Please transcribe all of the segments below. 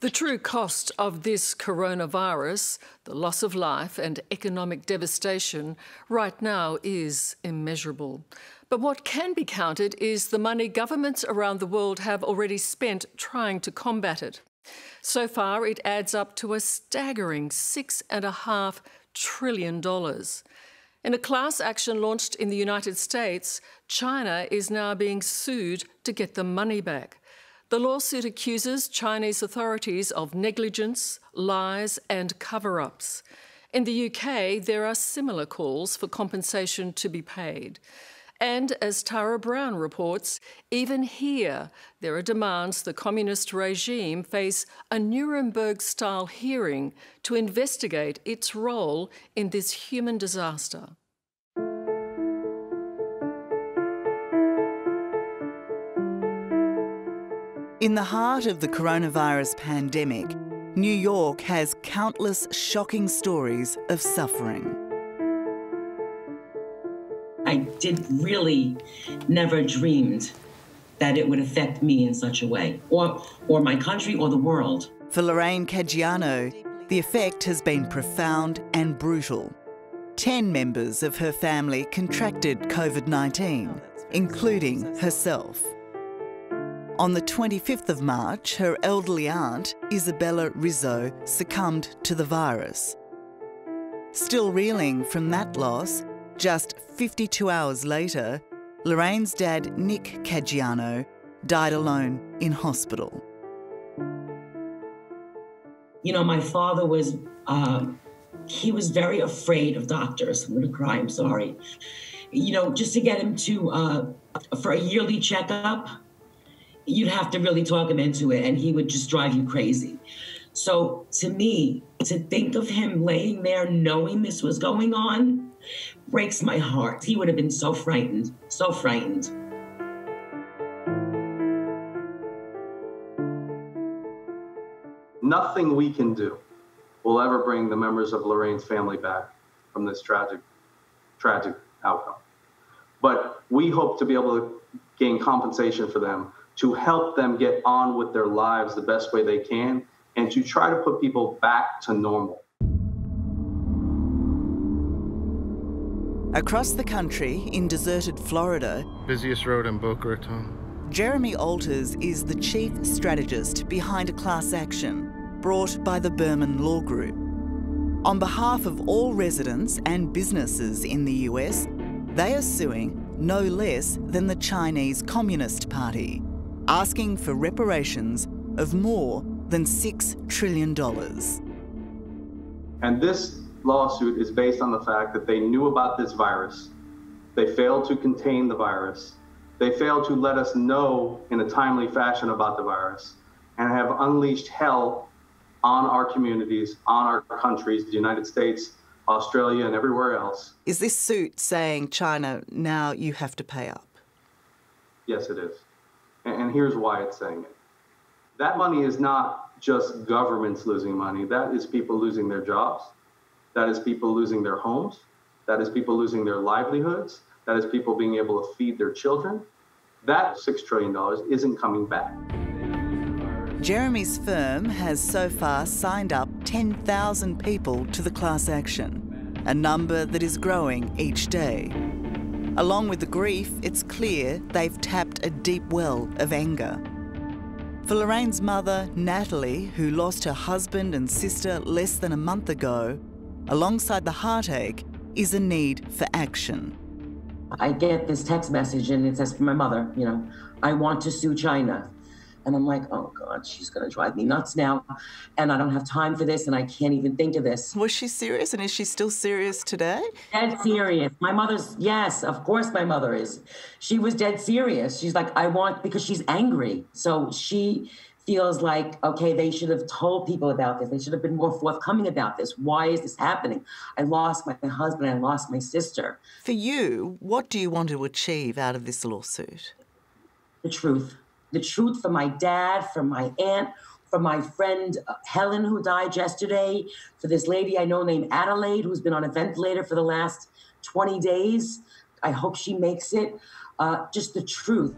The true cost of this coronavirus, the loss of life and economic devastation, right now is immeasurable. But what can be counted is the money governments around the world have already spent trying to combat it. So far, it adds up to a staggering $6.5 trillion. In a class action launched in the United States, China is now being sued to get the money back. The lawsuit accuses Chinese authorities of negligence, lies and cover-ups. In the UK, there are similar calls for compensation to be paid. And as Tara Brown reports, even here, there are demands the communist regime face a Nuremberg-style hearing to investigate its role in this human disaster. In the heart of the coronavirus pandemic, New York has countless shocking stories of suffering. I did really never dreamed that it would affect me in such a way, or my country or the world. For Lorraine Caggiano, the effect has been profound and brutal. 10 members of her family contracted COVID-19, including herself. On the 25th of March, her elderly aunt, Isabella Rizzo, succumbed to the virus. Still reeling from that loss, just 52 hours later, Lorraine's dad, Nick Caggiano, died alone in hospital. You know, my father was, he was very afraid of doctors. I'm gonna cry, I'm sorry. You know, just to get him to, for a yearly checkup, you'd have to really talk him into it, and he would just drive you crazy. So to me, to think of him laying there knowing this was going on breaks my heart. He would have been so frightened, so frightened. Nothing we can do will ever bring the members of Lorraine's family back from this tragic outcome. But we hope to be able to gain compensation for them, to help them get on with their lives the best way they can, and to try to put people back to normal. Across the country, in deserted Florida, busiest road in Boca Raton, Jeremy Alters is the chief strategist behind a class action brought by the Berman Law Group. On behalf of all residents and businesses in the US, they are suing no less than the Chinese Communist Party, asking for reparations of more than $6 trillion. And this lawsuit is based on the fact that they knew about this virus. They failed to contain the virus. They failed to let us know in a timely fashion about the virus, and have unleashed hell on our communities, on our countries, the United States, Australia, and everywhere else. Is this suit saying, China, now you have to pay up? Yes, it is. And here's why it's saying it. That money is not just governments losing money. That is people losing their jobs. That is people losing their homes. That is people losing their livelihoods. That is people being able to feed their children. That $6 trillion isn't coming back. Jeremy's firm has so far signed up 10,000 people to the class action, a number that is growing each day. Along with the grief, it's clear they've tapped a deep well of anger. For Lorraine's mother, Natalie, who lost her husband and sister less than a month ago, alongside the heartache is a need for action. I get this text message and it says from my mother, you know, I want to sue China. And I'm like, oh God, she's gonna drive me nuts now. And I don't have time for this and I can't even think of this. Was she serious, and is she still serious today? Dead serious. My mother's, yes, of course my mother is. She was dead serious. She's like, because she's angry. So she feels like, okay, they should have told people about this. They should have been more forthcoming about this. Why is this happening? I lost my husband, I lost my sister. For you, what do you want to achieve out of this lawsuit? The truth. The truth for my dad, for my aunt, for my friend Helen, who died yesterday, for this lady I know named Adelaide, who's been on a ventilator for the last 20 days. I hope she makes it. Just the truth.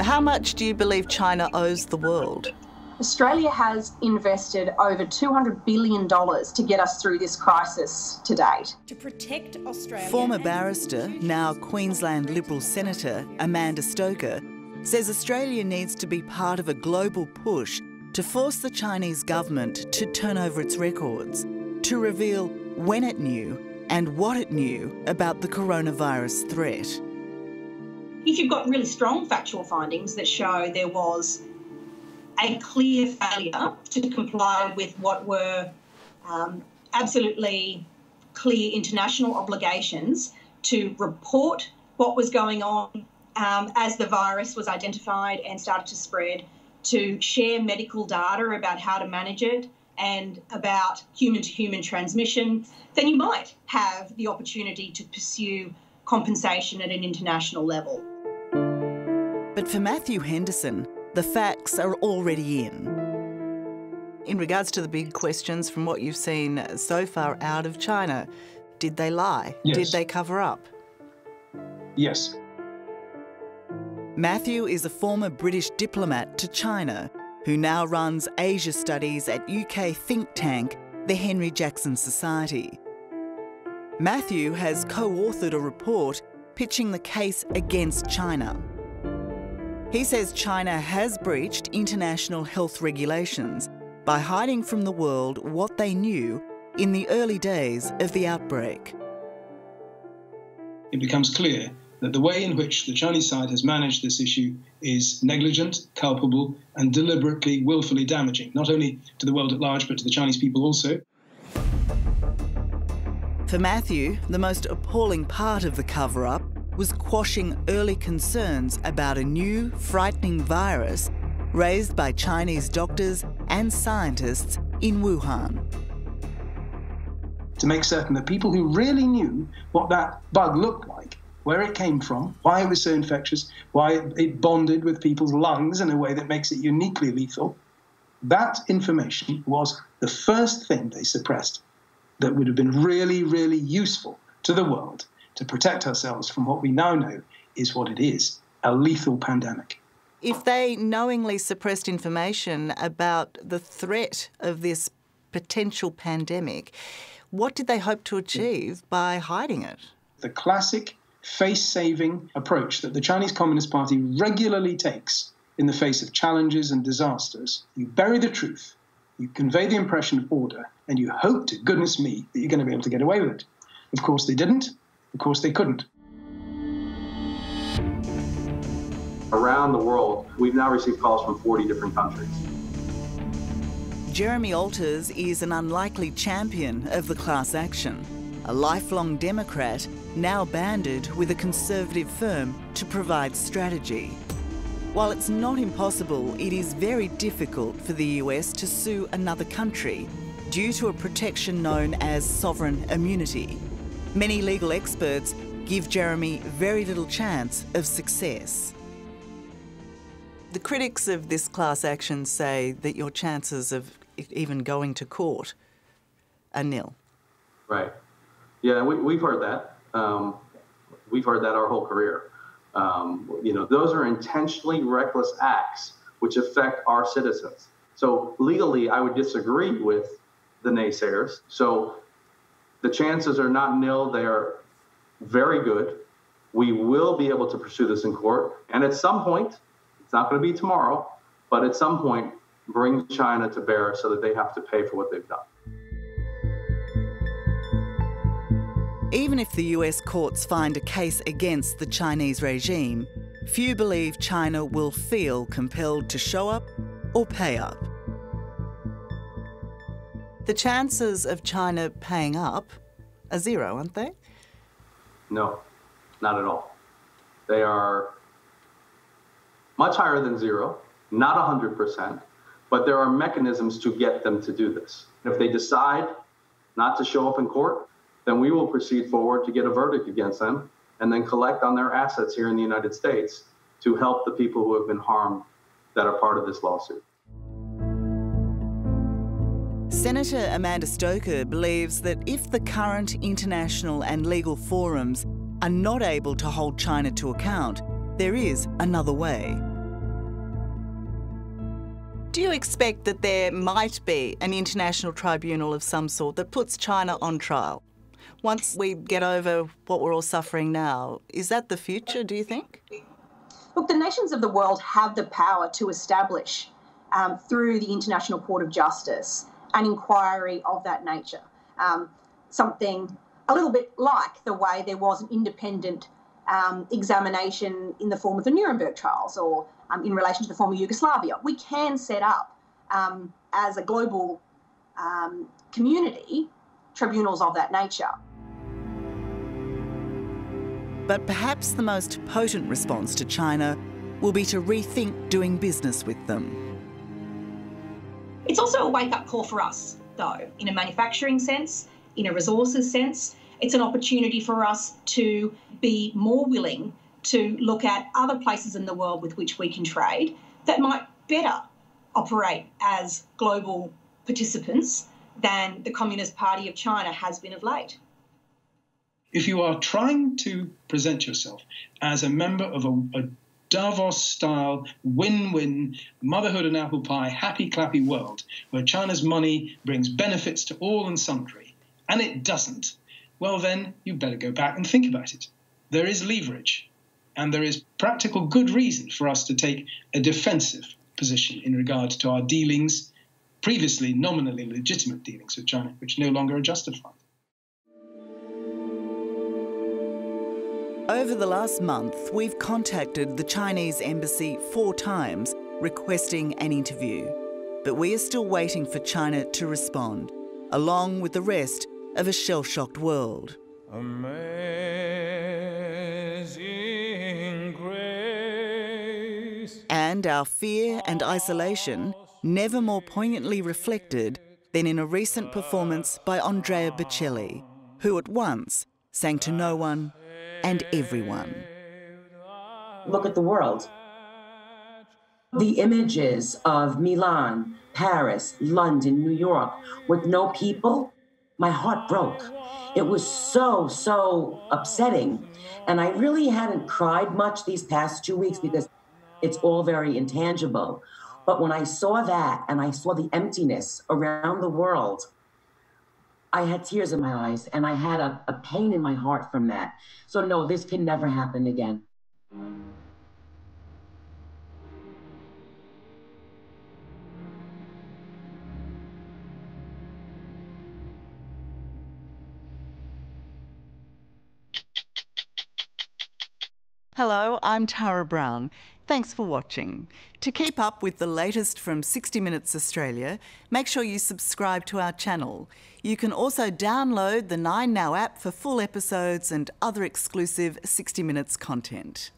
How much do you believe China owes the world? Australia has invested over $200 billion to get us through this crisis to date. To protect Australia... Former barrister, now Queensland Liberal Senator Amanda Stoker, says Australia needs to be part of a global push to force the Chinese government to turn over its records, to reveal when it knew and what it knew about the coronavirus threat. If you've got really strong factual findings that show there was a clear failure to comply with what were absolutely clear international obligations to report what was going on as the virus was identified and started to spread, to share medical data about how to manage it and about human-to-human transmission, then you might have the opportunity to pursue compensation at an international level. But for Matthew Henderson, the facts are already in. In regards to the big questions from what you've seen so far out of China, did they lie? Yes. Did they cover up? Yes. Matthew is a former British diplomat to China who now runs Asia Studies at UK think tank, the Henry Jackson Society. Matthew has co-authored a report pitching the case against China. He says China has breached international health regulations by hiding from the world what they knew in the early days of the outbreak. It becomes clear that the way in which the Chinese side has managed this issue is negligent, culpable, and deliberately, willfully damaging, not only to the world at large, but to the Chinese people also. For Matthew, the most appalling part of the cover-up was quashing early concerns about a new, frightening virus raised by Chinese doctors and scientists in Wuhan. To make certain that people who really knew what that bug looked like, where it came from, why it was so infectious, why it bonded with people's lungs in a way that makes it uniquely lethal, that information was the first thing they suppressed that would have been really, really useful to the world to protect ourselves from what we now know is what it is, a lethal pandemic. If they knowingly suppressed information about the threat of this potential pandemic, what did they hope to achieve by hiding it? The classic face-saving approach that the Chinese Communist Party regularly takes in the face of challenges and disasters. You bury the truth, you convey the impression of order, and you hope to goodness me that you're going to be able to get away with it. Of course they didn't. Of course they couldn't. Around the world, we've now received calls from 40 different countries. Jeremy Alters is an unlikely champion of the class action, a lifelong Democrat now banded with a conservative firm to provide strategy. While it's not impossible, it is very difficult for the US to sue another country due to a protection known as sovereign immunity. Many legal experts give Jeremy very little chance of success. The critics of this class action say that your chances of even going to court are nil. Right. Yeah, we've heard that. We've heard that our whole career. Those are intentionally reckless acts which affect our citizens. So legally, I would disagree with the naysayers. So the chances are not nil, they are very good. We will be able to pursue this in court. And at some point, it's not going to be tomorrow, but at some point, bring China to bear so that they have to pay for what they've done. Even if the US courts find a case against the Chinese regime, few believe China will feel compelled to show up or pay up. The chances of China paying up are zero, aren't they? No, not at all. They are much higher than zero, not 100%, but there are mechanisms to get them to do this. If they decide not to show up in court, then we will proceed forward to get a verdict against them and then collect on their assets here in the United States to help the people who have been harmed that are part of this lawsuit. Senator Amanda Stoker believes that if the current international and legal forums are not able to hold China to account, there is another way. Do you expect that there might be an international tribunal of some sort that puts China on trial? Once we get over what we're all suffering now, is that the future, do you think? Look, the nations of the world have the power to establish, through the International Court of Justice, an inquiry of that nature. Something a little bit like the way there was an independent examination in the form of the Nuremberg trials or in relation to the former Yugoslavia. We can set up, as a global community, tribunals of that nature. But perhaps the most potent response to China will be to rethink doing business with them. It's also a wake-up call for us, though, in a manufacturing sense, in a resources sense. It's an opportunity for us to be more willing to look at other places in the world with which we can trade that might better operate as global participants than the Communist Party of China has been of late. If you are trying to present yourself as a member of a Davos-style win-win, motherhood and apple pie, happy-clappy world where China's money brings benefits to all and sundry, and it doesn't, well then you better go back and think about it. There is leverage, and there is practical good reason for us to take a defensive position in regard to our dealings, previously nominally legitimate dealings with China, which no longer are justified. Over the last month, we've contacted the Chinese embassy 4 times requesting an interview, but we are still waiting for China to respond, along with the rest of a shell-shocked world. Amazing grace. And our fear and isolation never more poignantly reflected than in a recent performance by Andrea Bocelli, who at once sang to no one and everyone. Look at the world. The images of Milan, Paris, London, New York, with no people, my heart broke. It was so upsetting. And I really hadn't cried much these past 2 weeks because it's all very intangible. But when I saw that and I saw the emptiness around the world, I had tears in my eyes and I had a pain in my heart from that. So no, this can never happen again. Hello, I'm Tara Brown. Thanks for watching. To keep up with the latest from 60 Minutes Australia, make sure you subscribe to our channel. You can also download the 9Now app for full episodes and other exclusive 60 Minutes content.